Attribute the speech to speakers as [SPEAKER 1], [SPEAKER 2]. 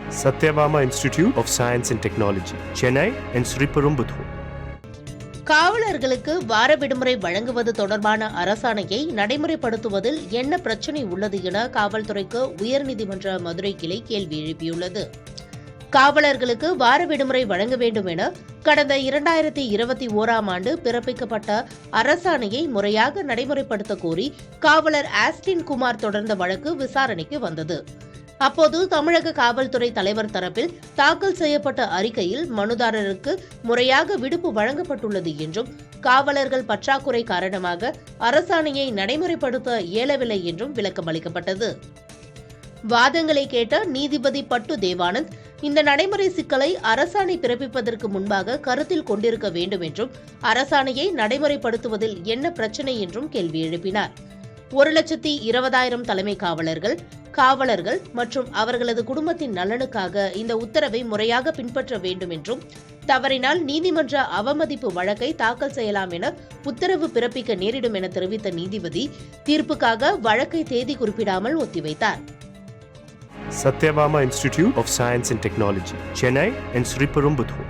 [SPEAKER 1] Satyabama Institute of Science and Technology, Chennai and Sriperumbudur.
[SPEAKER 2] காவலர்களுக்கு வார விடுமுறை வழங்குவது தொடர்பான அரசாணையை நடைமுறைப்படுத்துவதில் என்ன பிரச்சினை உள்ளது என காவல்துறைக்கு உயர்நீதிமன்ற மதுரை கிளை கேள்வி எழுப்பியுள்ளது. காவலர்களுக்கு வார விடுமுறை வழங்க வேண்டும் என கடந்த 2021ஆம் ஆண்டு பிறப்பிக்கப்பட்ட அரசாணையை முறையாக நடைமுறைப்படுத்த கோரி காவலர் ஆஸ்டின் குமார் தொடர்ந்த வழக்கு விசாரணைக்கு வந்தது. அப்போது தமிழக காவல்துறை தலைவர் தரப்பில் தாக்கல் செய்யப்பட்ட அறிக்கையில் மனுதாரருக்கு முறையாக விடுப்பு வழங்கப்பட்டுள்ளது என்றும் காவலர்கள் பற்றாக்குறை காரணமாக அரசாணையை நடைமுறைப்படுத்த இயலவில்லை என்றும் விளக்கம் அளிக்கப்பட்டது. வாதங்களை கேட்ட நீதிபதி பட்டு தேவானந்த் இந்த நடைமுறை சிக்கலை அரசாணை பிறப்பிப்பதற்கு முன்பாக கருத்தில் கொண்டிருக்க வேண்டும் என்றும் அரசாணையை நடைமுறைப்படுத்துவதில் என்ன பிரச்சினை என்றும் கேள்வி எழுப்பினார். 1,20,000 தலைமை காவலர்கள் மற்றும் அவர்களது குடும்பத்தின் நலனுக்காக இந்த உத்தரவை முறையாக பின்பற்ற வேண்டும் என்றும் தவறினால் நீதிமன்ற அவமதிப்பு வழக்கை தாக்கல் செய்யலாம் என உத்தரவு பிறப்பிக்க நேரிடும் என தெரிவித்த நீதிபதி தீர்ப்புக்காக வழக்கை தேதி குறிப்பிடாமல் ஒத்திவைத்தார்.
[SPEAKER 1] Satyabama Institute of Science and Technology, Chennai and Sriperumbudur.